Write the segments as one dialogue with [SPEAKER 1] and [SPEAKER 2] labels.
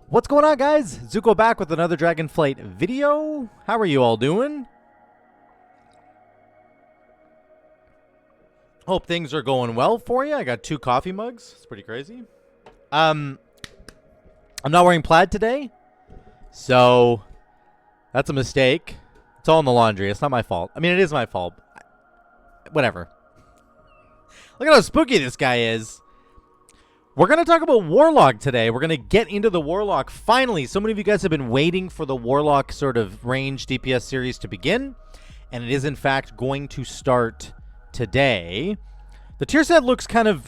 [SPEAKER 1] What's going on, guys? Zuko back with another Dragonflight video. How are you all doing? Hope things are going well for you. I got 2 coffee mugs. It's pretty crazy. I'm not wearing plaid today, so that's a mistake. It's all in the laundry. It's not my fault. I mean, it is my fault. Whatever. Look at how spooky this guy is. We're going to talk about Warlock today. We're going to get into the Warlock finally. So many of you guys have been waiting for the Warlock sort of range DPS series to begin, and it is in fact going to start today. The tier set looks kind of,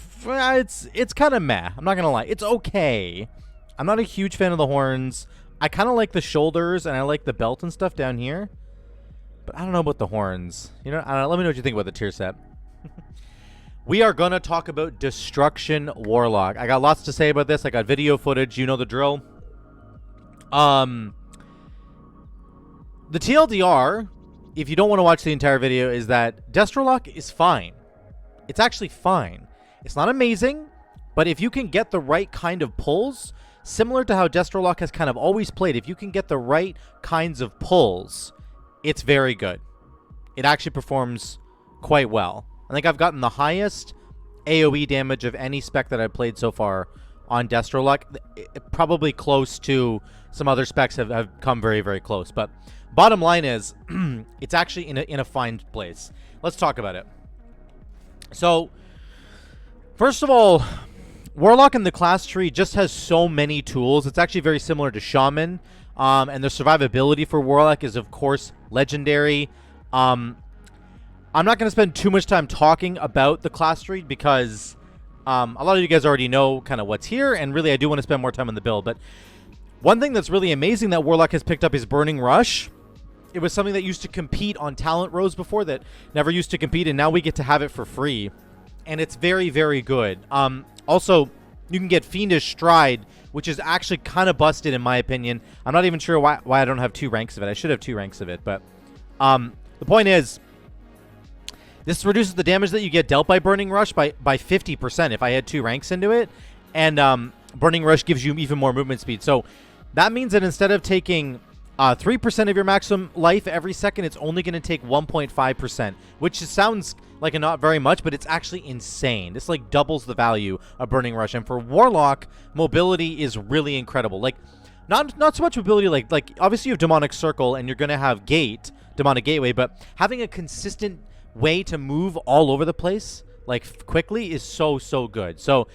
[SPEAKER 1] it's kind of meh. I'm not going to lie. It's okay. I'm not a huge fan of the horns. I kind of like the shoulders, and I like the belt and stuff down here. But I don't know about the horns. You know, I don't know. Let me know what you think about the tier set. We are going to talk about Destruction Warlock. I got lots to say about this. I got video footage. You know the drill. The TLDR, if you don't want to watch the entire video, is that Destro is fine. It's actually fine. It's not amazing, but if you can get the right kind of pulls, similar to how Destro has kind of always played, if you can get the right kinds of pulls, it's very good. It actually performs quite well. I think I've gotten the highest AoE damage of any spec that I've played so far on Destro. Probably close to some other specs have come very, very close. But bottom line is, it's actually in a fine place. Let's talk about it. So, first of all, Warlock in the class tree just has so many tools. It's actually very similar to Shaman. And the survivability for Warlock is, of course, legendary. I'm not going to spend too much time talking about the class tree because a lot of you guys already know kind of what's here, and really I do want to spend more time on the build. But one thing that's really amazing that Warlock has picked up is Burning Rush. It was something that used to compete on talent rows before that never used to compete, and now we get to have it for free. And it's very, very good. Also, you can get Fiendish Stride, which is actually kind of busted in my opinion. I'm not even sure why I don't have 2 ranks of it. I should have 2 ranks of it, but the point is, this reduces the damage that you get dealt by Burning Rush by 50% if I had 2 ranks into it. And Burning Rush gives you even more movement speed. So that means that instead of taking 3% of your maximum life every second, it's only going to take 1.5%, which sounds like a not very much, but it's actually insane. This like doubles the value of Burning Rush. And for Warlock, mobility is really incredible. Like, not so much mobility, like obviously you have Demonic Circle and you're going to have Demonic Gateway, but having a consistent way to move all over the place like quickly is so good. So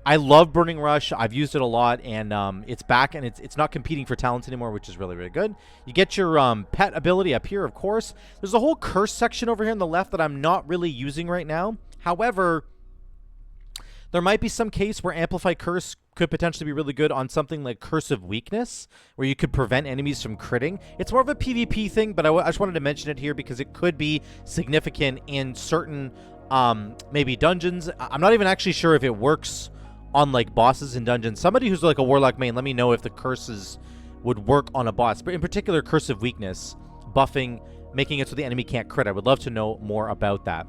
[SPEAKER 1] I love Burning Rush. I've used it a lot, and it's back, and it's not competing for talents anymore, which is really, really good. You get your pet ability up here, of course. There's a whole curse section over here on the left that I'm not really using right now. However, there might be some case where Amplify Curse could potentially be really good on something like Curse of Weakness, where you could prevent enemies from critting. It's more of a PvP thing, but I just wanted to mention it here because it could be significant in certain, maybe dungeons. I'm not even actually sure if it works on, like, bosses in dungeons. Somebody who's, like, a Warlock main, let me know if the curses would work on a boss. But in particular, Curse of Weakness, buffing, making it so the enemy can't crit. I would love to know more about that.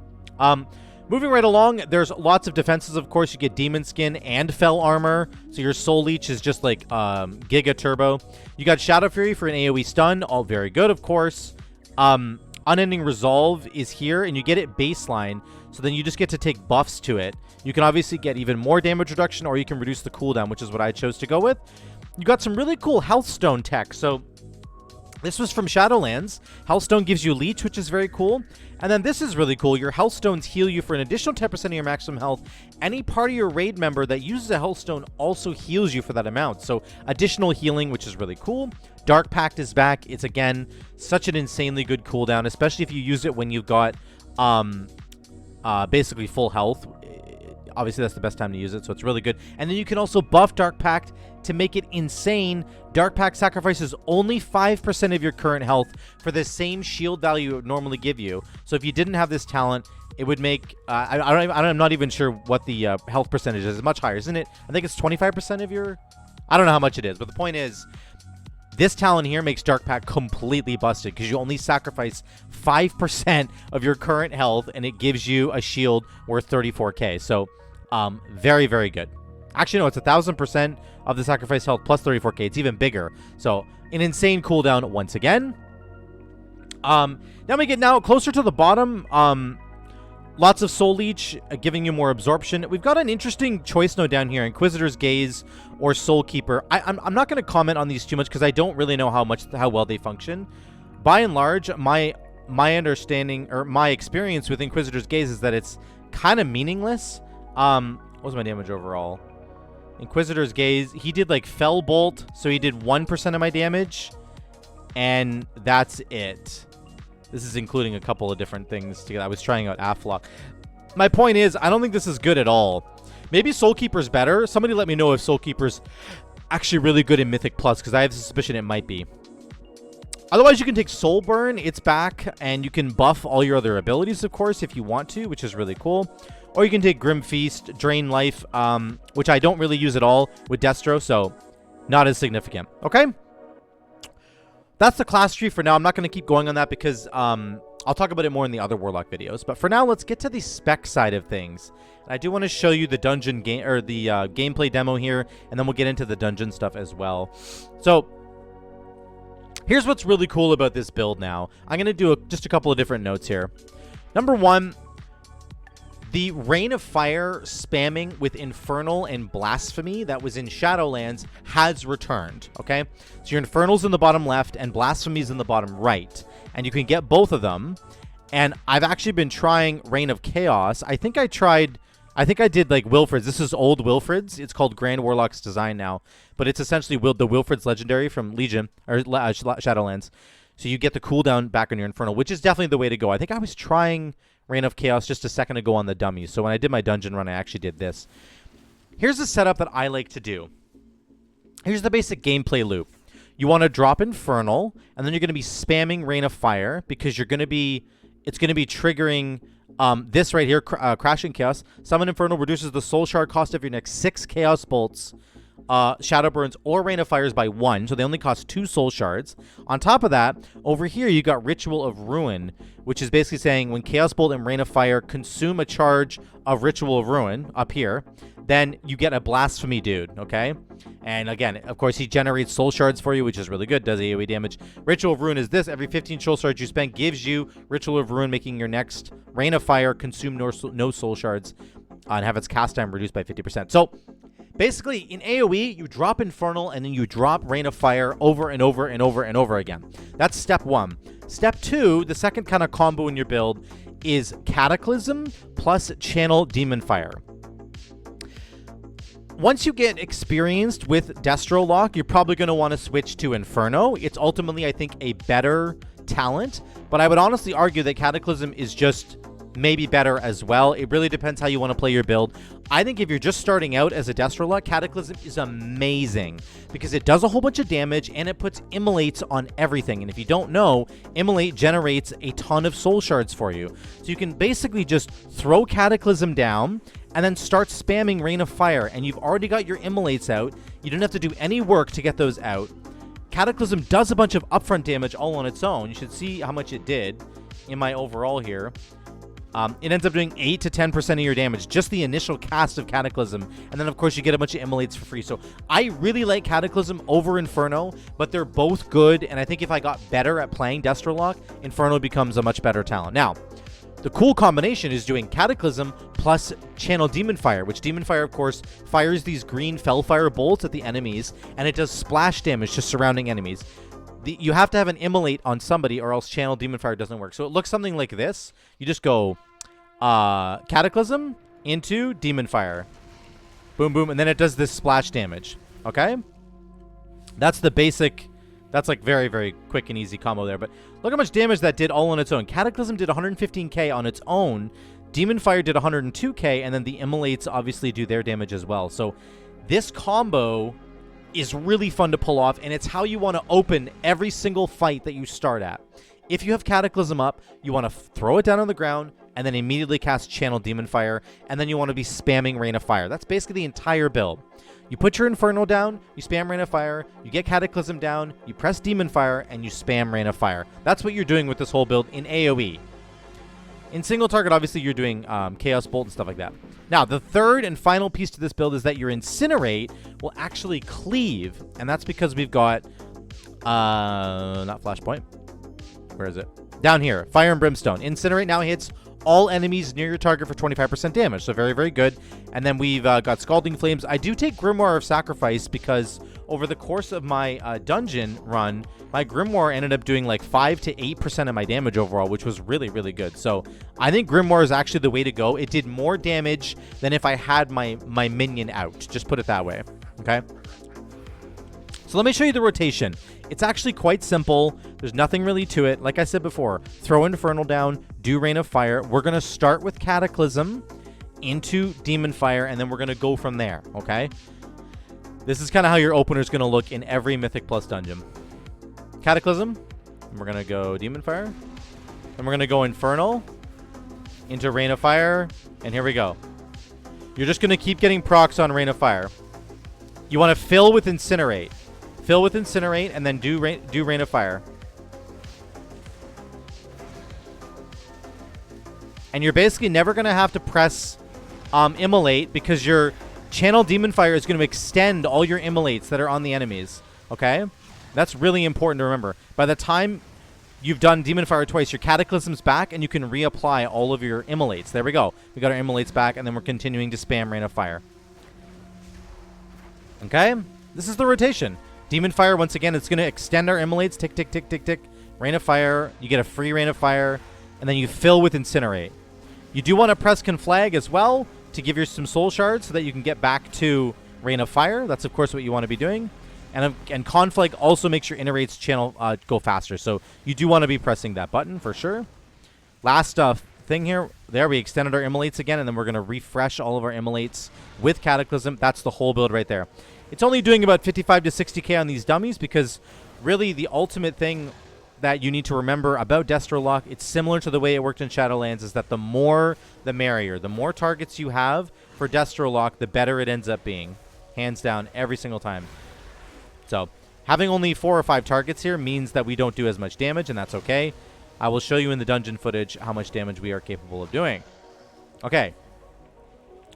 [SPEAKER 1] Moving right along, there's lots of defenses, of course. You get Demon Skin and Fell Armor, so your Soul Leech is just like Giga Turbo. You got Shadow Fury for an AoE stun, all very good, of course. Unending Resolve is here, and you get it baseline, so then you just get to take buffs to it. You can obviously get even more damage reduction, or you can reduce the cooldown, which is what I chose to go with. You got some really cool Health Stone tech, so this was from Shadowlands. Healthstone gives you Leech, which is very cool. And then this is really cool. Your Healthstones heal you for an additional 10% of your maximum health. Any part of your raid member that uses a Healthstone also heals you for that amount. So additional healing, which is really cool. Dark Pact is back. It's, again, such an insanely good cooldown, especially if you use it when you've got basically full health. Obviously, that's the best time to use it, so it's really good. And then you can also buff Dark Pact to make it insane. Dark Pact sacrifices only 5% of your current health for the same shield value it would normally give you. So if you didn't have this talent, it would make... I'm not even sure what the health percentage is. It's much higher, isn't it? I think it's 25% of your... I don't know how much it is, but the point is, this talent here makes Dark Pact completely busted because you only sacrifice 5% of your current health, and it gives you a shield worth 34k. So, very, very good. Actually, no, it's 1,000% of the sacrifice health plus 34k. It's even bigger. So, an insane cooldown once again. Now we get closer to the bottom. Lots of Soul Leech, giving you more absorption. We've got an interesting choice node down here, Inquisitor's Gaze or Soul Keeper. I'm not going to comment on these too much because I don't really know how well they function. By and large, my understanding or my experience with Inquisitor's Gaze is that it's kind of meaningless. What was my damage overall? Inquisitor's Gaze, he did like Fell Bolt, so he did 1% of my damage, and that's it. This is including a couple of different things together. I was trying out Aflock. My point is, I don't think this is good at all. Maybe Soul Keeper's better. Somebody let me know if Soul Keeper's actually really good in Mythic Plus, because I have a suspicion it might be. Otherwise, you can take Soul Burn. It's back, and you can buff all your other abilities, of course, if you want to, which is really cool. Or you can take Grim Feast, Drain Life, which I don't really use at all with Destro, so not as significant. Okay? That's the class tree for now. I'm not going to keep going on that because I'll talk about it more in the other Warlock videos. But for now, let's get to the spec side of things. And I do want to show you the dungeon game or the gameplay demo here, and then we'll get into the dungeon stuff as well. So here's what's really cool about this build now. I'm going to do just a couple of different notes here. Number one, the Rain of Fire spamming with Infernal and Blasphemy that was in Shadowlands has returned, okay? So your Infernal's in the bottom left and Blasphemy's in the bottom right. And you can get both of them. And I've actually been trying Reign of Chaos. I think I did like Wilfred's. This is old Wilfred's. It's called Grand Warlock's Design now. But it's essentially the Wilfred's Legendary from Legion, or Shadowlands. So you get the cooldown back on your Infernal, which is definitely the way to go. I think I was trying Reign of Chaos just a second ago on the dummies. So when I did my dungeon run, I actually did this. Here's the setup that I like to do. Here's the basic gameplay loop. You want to drop Infernal, and then you're going to be spamming Rain of Fire because it's going to be triggering this right here, Crashing Chaos. Summon Infernal reduces the Soul Shard cost of your next 6 Chaos Bolts, Shadow Burns, or Rain of Fires by 1, so they only cost 2 Soul Shards. On top of that, over here you got Ritual of Ruin, which is basically saying when Chaos Bolt and Rain of Fire consume a charge of Ritual of Ruin up here, then you get a Blasphemy dude, okay? And again, of course, he generates Soul Shards for you, which is really good, does AoE damage. Ritual of Ruin is this. Every 15 Soul Shards you spend gives you Ritual of Ruin, making your next Rain of Fire consume no Soul Shards and have its cast time reduced by 50%. So basically, in AoE, you drop Infernal, and then you drop Rain of Fire over and over and over and over again. That's step 1. Step 2, the second kind of combo in your build, is Cataclysm plus Channel Demon Fire. Once you get experienced with Destro Lock, you're probably going to want to switch to Inferno. It's ultimately, I think, a better talent, but I would honestly argue that Cataclysm is just maybe better as well. It really depends how you want to play your build. I think if you're just starting out as a Destro Lock, Cataclysm is amazing because it does a whole bunch of damage and it puts Immolates on everything. And if you don't know, Immolate generates a ton of Soul Shards for you. So you can basically just throw Cataclysm down and then start spamming Rain of Fire, and you've already got your Immolates out. You don't have to do any work to get those out. Cataclysm does a bunch of upfront damage all on its own. You should see how much it did in my overall here. It ends up doing 8 to 10% of your damage, just the initial cast of Cataclysm. And then, of course, you get a bunch of Immolates for free. So I really like Cataclysm over Inferno, but they're both good. And I think if I got better at playing Destro Lock, Inferno becomes a much better talent. Now, the cool combination is doing Cataclysm plus Channel Demon Fire, which Demon Fire, of course, fires these green Fellfire bolts at the enemies, and it does splash damage to surrounding enemies. You have to have an Immolate on somebody, or else Channel Demon Fire doesn't work. So it looks something like this. You just go Cataclysm into Demon Fire. Boom, boom, and then it does this splash damage. Okay? That's the basic... That's like very, very quick and easy combo there. But look how much damage that did all on its own. Cataclysm did 115k on its own. Demon Fire did 102k. And then the Immolates obviously do their damage as well. So this combo is really fun to pull off. And it's how you want to open every single fight that you start at. If you have Cataclysm up, you want to throw it down on the ground and then immediately cast Channel Demon Fire. And then you want to be spamming Rain of Fire. That's basically the entire build. You put your Inferno down, you spam Rain of Fire, you get Cataclysm down, you press Demon Fire, and you spam Rain of Fire. That's what you're doing with this whole build in AoE. In single target, obviously, you're doing Chaos Bolt and stuff like that. Now, the third and final piece to this build is that your Incinerate will actually cleave, and that's because we've got, not Flashpoint. Where is it? Down here, Fire and Brimstone. Incinerate now hits all enemies near your target for 25% damage, so very, very good. And then we've got Scalding Flames. I do take Grimoire of Sacrifice because over the course of my dungeon run, my Grimoire ended up doing like 5 to 8% of my damage overall, which was really, really good. So I think Grimoire is actually the way to go. It did more damage than if I had my minion out. Just put it that way, okay? So let me show you the rotation. It's actually quite simple. There's nothing really to it. Like I said before, throw Infernal down, do Rain of Fire. We're going to start with Cataclysm into Demon Fire, and then we're going to go from there, okay? This is kind of how your opener is going to look in every Mythic Plus dungeon. Cataclysm, and we're going to go Demon Fire, and we're going to go Infernal into Rain of Fire, and here we go. You're just going to keep getting procs on Rain of Fire. You want to fill with Incinerate. Fill with Incinerate, and then do Rain of Fire. And you're basically never going to have to press Immolate because your Channel Demon Fire is going to extend all your Immolates that are on the enemies. Okay? That's really important to remember. By the time you've done Demon Fire twice, your Cataclysm's back, and you can reapply all of your Immolates. There we go. We got our Immolates back, and then we're continuing to spam Rain of Fire. Okay? This is the rotation. Demon Fire, once again, it's going to extend our Immolates. Tick, tick, tick, tick, tick. Rain of Fire. You get a free Rain of Fire. And then you fill with Incinerate. You do want to press Conflag as well to give you some Soul Shards so that you can get back to Rain of Fire. That's, of course, what you want to be doing. And Conflag also makes your Innerate's channel go faster. So you do want to be pressing that button for sure. Last thing here. There, we extended our Immolates again, and then we're going to refresh all of our Immolates with Cataclysm. That's the whole build right there. It's only doing about 55 to 60k on these dummies because really the ultimate thing that you need to remember about Destro Lock, it's similar to the way it worked in Shadowlands, is that the more the merrier. The more targets you have for Destro Lock, the better it ends up being. Hands down, every single time. So having only 4 or 5 targets here means that we don't do as much damage, and that's okay. I will show you in the dungeon footage how much damage we are capable of doing. Okay.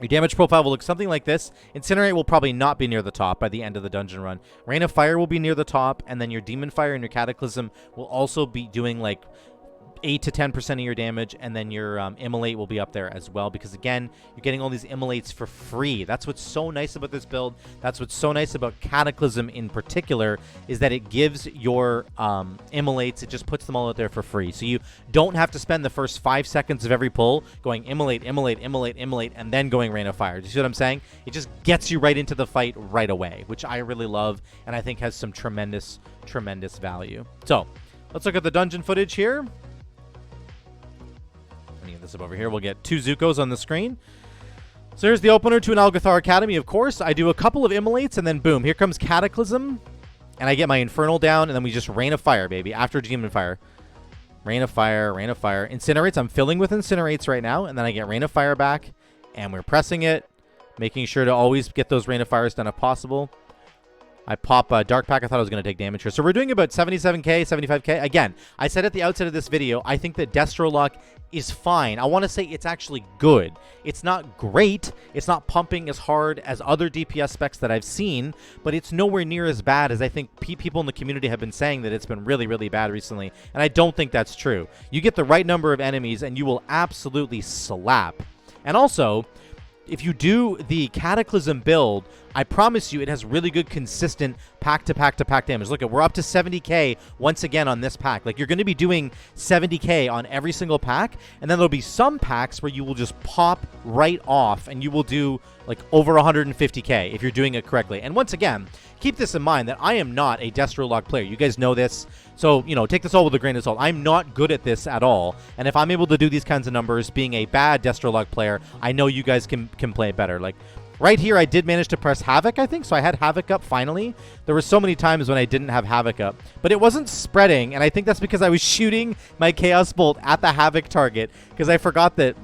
[SPEAKER 1] Your damage profile will look something like this. Incinerate will probably not be near the top by the end of the dungeon run. Rain of Fire will be near the top, and then your Demon Fire and your Cataclysm will also be doing like 8 to 10% of your damage, and then your Immolate will be up there as well because, again, you're getting all these Immolates for free. That's what's so nice about this build. That's what's so nice about Cataclysm in particular is that it gives your Immolates, it just puts them all out there for free. So you don't have to spend the first 5 seconds of every pull going Immolate, Immolate, Immolate, Immolate, and then going Rain of Fire. Do you see what I'm saying? It just gets you right into the fight right away, which I really love and I think has some tremendous, tremendous value. So let's look at the dungeon footage here. Let me get this up over here. We'll get 2 Zuko's on the screen. So here's the opener to an Algathar Academy, of course. I do a couple of Immolates, and then boom, here comes Cataclysm. And I get my Infernal down, and then we just Rain of Fire, baby, after Demon Fire. Rain of Fire, Rain of Fire. Incinerates, I'm filling with Incinerates right now, and then I get Rain of Fire back, and we're pressing it, making sure to always get those Rain of Fires done if possible. I pop Dark Pack. I thought I was going to take damage here. So we're doing about 77k, 75k. Again, I said at the outset of this video, I think that Destro Lock is fine. I want to say it's actually good. It's not great. It's not pumping as hard as other DPS specs that I've seen, but it's nowhere near as bad as I think people in the community have been saying that it's been really, really bad recently, and I don't think that's true. You get the right number of enemies, and you will absolutely slap. And also, if you do the Cataclysm build, I promise you it has really good consistent pack-to-pack-to-pack damage. Look, we're up to 70k once again on this pack. Like, you're going to be doing 70k on every single pack, and then there'll be some packs where you will just pop right off, and you will do, like, over 150k if you're doing it correctly. And once again, keep this in mind that I am not a Destro Lock player. You guys know this. So, you know, take this all with a grain of salt. I'm not good at this at all. And if I'm able to do these kinds of numbers being a bad Destro Lock player, I know you guys can play better. Like, right here, I did manage to press Havoc, I think. So I had Havoc up finally. There were so many times when I didn't have Havoc up. But it wasn't spreading. And I think that's because I was shooting my Chaos Bolt at the Havoc target. Because I forgot that...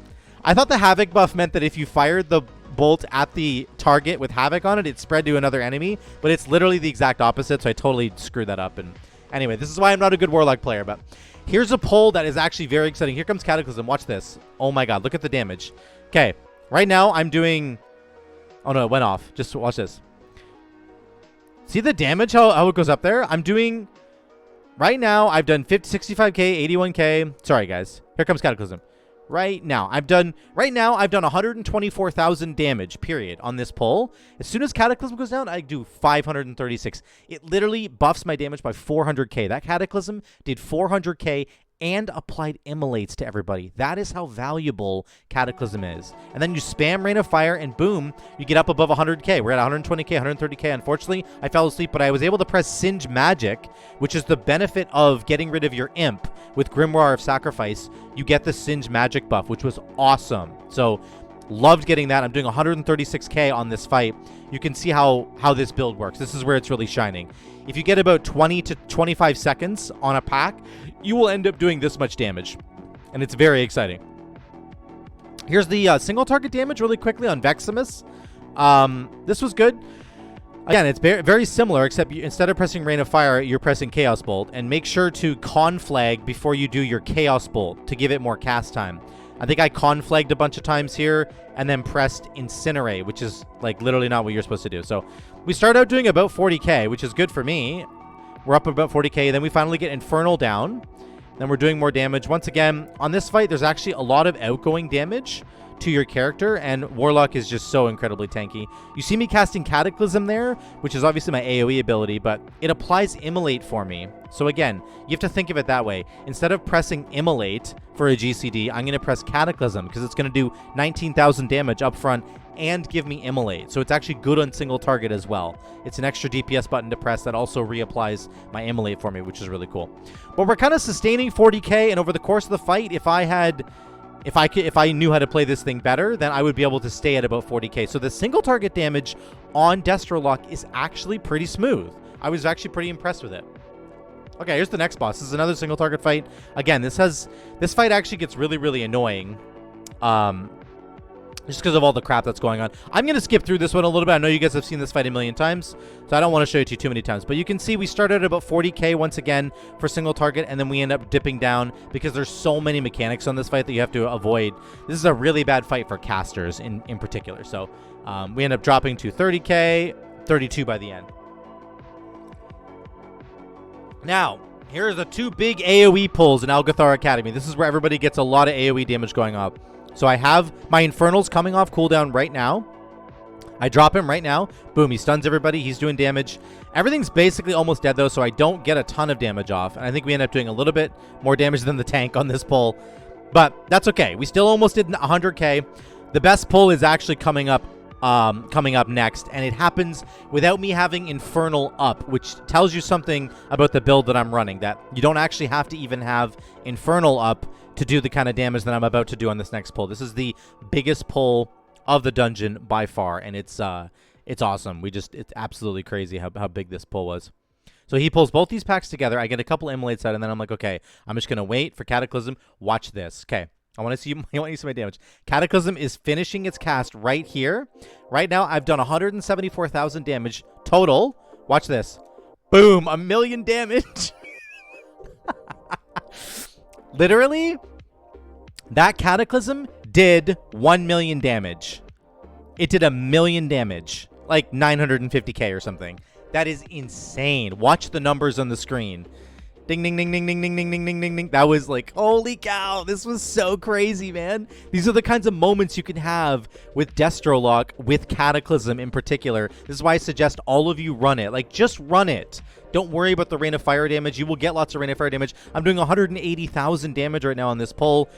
[SPEAKER 1] I thought the Havoc buff meant that if you fired the bolt at the target with Havoc on it, it spread to another enemy. But it's literally the exact opposite. So I totally screwed that up. And anyway, this is why I'm not a good Warlock player. But here's a pull that is actually very exciting. Here comes Cataclysm. Watch this. Oh my god. Look at the damage. Okay. Right now, I'm doing... Oh, no, it went off. Just watch this. See the damage, how it goes up there? I'm doing... Right now, I've done 65k, 81k. Sorry, guys. Here comes Cataclysm. Right now, I've done 124,000 damage, period, on this pull. As soon as Cataclysm goes down, I do 536. It literally buffs my damage by 400k. That Cataclysm did 400k and applied immolates to everybody. That is how valuable Cataclysm is. And then you spam Rain of Fire, and boom, you get up above 100k. We're at 120k, 130k. Unfortunately, I fell asleep, but I was able to press Singe Magic, which is the benefit of getting rid of your imp. With Grimoire of Sacrifice, you get the Singe Magic buff, which was awesome. So, loved getting that. I'm doing 136k on this fight. You can see how this build works. This is where it's really shining. If you get about 20 to 25 seconds on a pack, you will end up doing this much damage. And it's very exciting. Here's the single target damage really quickly on Veximus. This was good. Again, it's very similar, except instead of pressing Rain of Fire, you're pressing Chaos Bolt. And make sure to conflag before you do your Chaos Bolt to give it more cast time. I think I conflagged a bunch of times here and then pressed Incinerate, which is like literally not what you're supposed to do. So we start out doing about 40k, which is good for me. We're up about 40k. Then we finally get Infernal down. Then we're doing more damage. Once again, on this fight, there's actually a lot of outgoing damage to your character, and Warlock is just so incredibly tanky. You see me casting Cataclysm there, which is obviously my AoE ability, but it applies Immolate for me. So again, you have to think of it that way. Instead of pressing Immolate for a GCD, I'm going to press Cataclysm because it's going to do 19,000 damage up front and give me Immolate. So it's actually good on single target as well. It's an extra DPS button to press that also reapplies my Immolate for me, which is really cool. But we're kind of sustaining 40k, and over the course of the fight, if I knew how to play this thing better, then I would be able to stay at about 40k. So the single target damage on Destro Lock is actually pretty smooth. I was actually pretty impressed with it. Okay, here's the next boss. This is another single target fight. Again, this fight actually gets really, really annoying. Just because of all the crap that's going on. I'm going to skip through this one a little bit. I know you guys have seen this fight a million times, so I don't want to show it to you too many times. But you can see we started at about 40k once again for single target, and then we end up dipping down because there's so many mechanics on this fight that you have to avoid. This is a really bad fight for casters in particular. So we end up dropping to 30k, 32 by the end. Now, here are the two big AoE pulls in Algathar Academy. This is where everybody gets a lot of AoE damage going up. So I have my Infernals coming off cooldown right now. I drop him right now. Boom, he stuns everybody. He's doing damage. Everything's basically almost dead, though, so I don't get a ton of damage off. And I think we end up doing a little bit more damage than the tank on this pull. But that's okay. We still almost did 100k. The best pull is actually coming up next, and it happens without me having Infernal up, which tells you something about the build that I'm running, that you don't actually have to even have Infernal up to do the kind of damage that I'm about to do on this next pull. This is the biggest pull of the dungeon by far, and it's awesome. It's absolutely crazy how big this pull was. So he pulls both these packs together. I get a couple Immolates out, and then I'm like, okay, I'm just going to wait for Cataclysm. Watch this. Okay. I want to see my damage. Cataclysm is finishing its cast right here. Right now, I've done 174,000 damage total. Watch this. Boom, 1,000,000 damage. Literally, that Cataclysm did 1,000,000 damage. It did 1,000,000 damage, like 950k or something. That is insane. Watch the numbers on the screen. Ding, ding, ding, ding, ding, ding, ding, ding, ding, ding, ding. That was like, holy cow, this was so crazy, man. These are the kinds of moments you can have with Destro Lock, with Cataclysm in particular. This is why I suggest all of you run it. Like, just run it. Don't worry about the Rain of Fire damage. You will get lots of Rain of Fire damage. I'm doing 180,000 damage right now on this pull,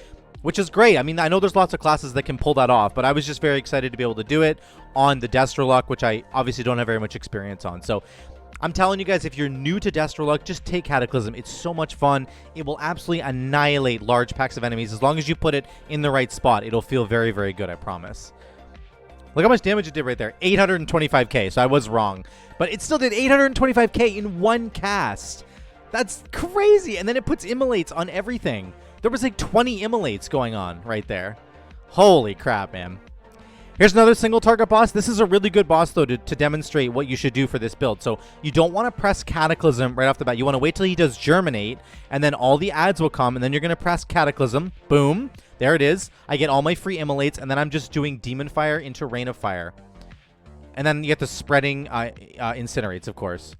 [SPEAKER 1] which is great. I mean, I know there's lots of classes that can pull that off, but I was just very excited to be able to do it on the Destro Lock, which I obviously don't have very much experience on. So I'm telling you guys, if you're new to Destro Lock, just take Cataclysm. It's so much fun. It will absolutely annihilate large packs of enemies. As long as you put it in the right spot, it'll feel very, very good, I promise. Look how much damage it did right there. 825k, so I was wrong. But it still did 825k in one cast. That's crazy. And then it puts Immolates on everything. There was like 20 Immolates going on right there. Holy crap, man. Here's another single target boss. This is a really good boss, though, to demonstrate what you should do for this build. So you don't want to press Cataclysm right off the bat. You want to wait till he does Germinate, and then all the ads will come, and then you're going to press Cataclysm. Boom. There it is. I get all my free immolates, and then I'm just doing Demon Fire into Rain of Fire. And then you get the spreading incinerates, of course.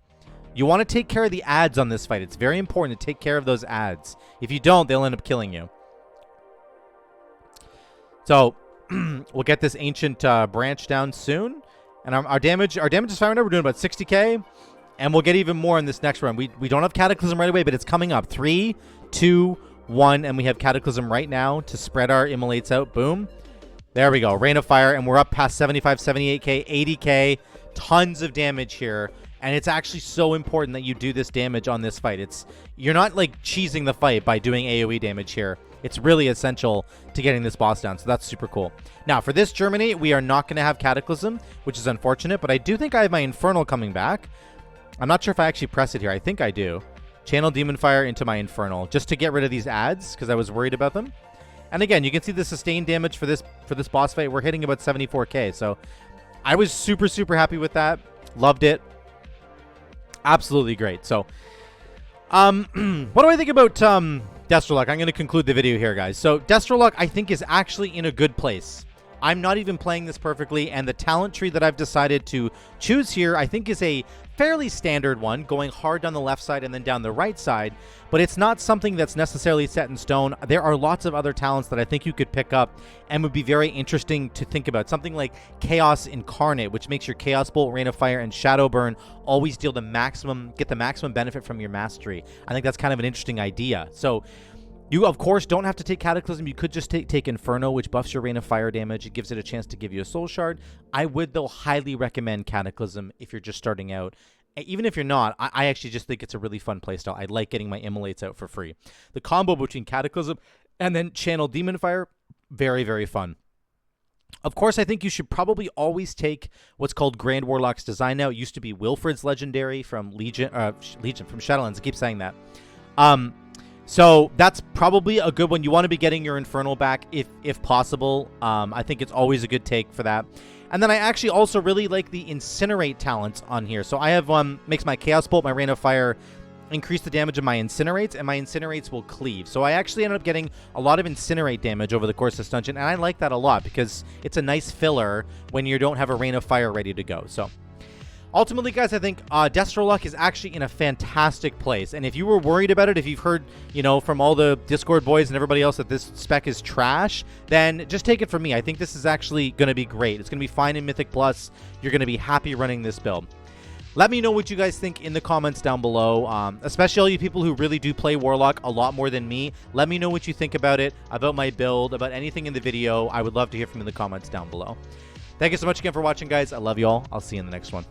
[SPEAKER 1] You want to take care of the ads on this fight. It's very important to take care of those ads. If you don't, they'll end up killing you. So we'll get this ancient branch down soon, and our damage is fine. We're doing about 60k, and we'll get even more in this next run. We don't have Cataclysm right away, but it's coming up. 3, 2, 1, and we have Cataclysm right now to spread our immolates out. Boom, there we go. Rain of Fire, and we're up past 75, 78k, 80k, tons of damage here. And it's actually so important that you do this damage on this fight. You're not like cheesing the fight by doing AoE damage here. It's really essential to getting this boss down, so that's super cool. Now, for this Germinate, we are not going to have Cataclysm, which is unfortunate, but I do think I have my Infernal coming back. I'm not sure if I actually press it here. I think I do. Channel Demon Fire into my Infernal, just to get rid of these ads, because I was worried about them. And again, you can see the sustained damage for this boss fight. We're hitting about 74k, so I was super, super happy with that. Loved it. Absolutely great. So, what do I think about Destro Luck? I'm going to conclude the video here, guys. So, Destro Luck, I think, is actually in a good place. I'm not even playing this perfectly, and the talent tree that I've decided to choose here, I think, is a fairly standard one, going hard down the left side and then down the right side, but it's not something that's necessarily set in stone. There are lots of other talents that I think you could pick up and would be very interesting to think about. Something like Chaos Incarnate, which makes your Chaos Bolt, Rain of Fire, and Shadow Burn always get the maximum benefit from your mastery. I think that's kind of an interesting idea. So you, of course, don't have to take Cataclysm. You could just take Inferno, which buffs your Rain of Fire damage. It gives it a chance to give you a Soul Shard. I would, though, highly recommend Cataclysm if you're just starting out. Even if you're not, I actually just think it's a really fun playstyle. I like getting my immolates out for free. The combo between Cataclysm and then Channel Demon Fire, very, very fun. Of course, I think you should probably always take what's called Grand Warlock's design now. It used to be Wilfred's Legendary from Legion from Shadowlands. I keep saying that. So that's probably a good one. You want to be getting your Infernal back if possible. I think it's always a good take for that. And then I actually also really like the Incinerate talents on here. So I have makes my Chaos Bolt, my Rain of Fire, increase the damage of my Incinerates, and my Incinerates will cleave. So I actually ended up getting a lot of Incinerate damage over the course of this dungeon, and I like that a lot because it's a nice filler when you don't have a Rain of Fire ready to go. So ultimately, guys, I think Destro Luck is actually in a fantastic place. And if you were worried about it, if you've heard, from all the Discord boys and everybody else that this spec is trash, then just take it from me. I think this is actually going to be great. It's going to be fine in Mythic Plus. You're going to be happy running this build. Let me know what you guys think in the comments down below, especially all you people who really do play Warlock a lot more than me. Let me know what you think about it, about my build, about anything in the video. I would love to hear from you in the comments down below. Thank you so much again for watching, guys. I love you all. I'll see you in the next one.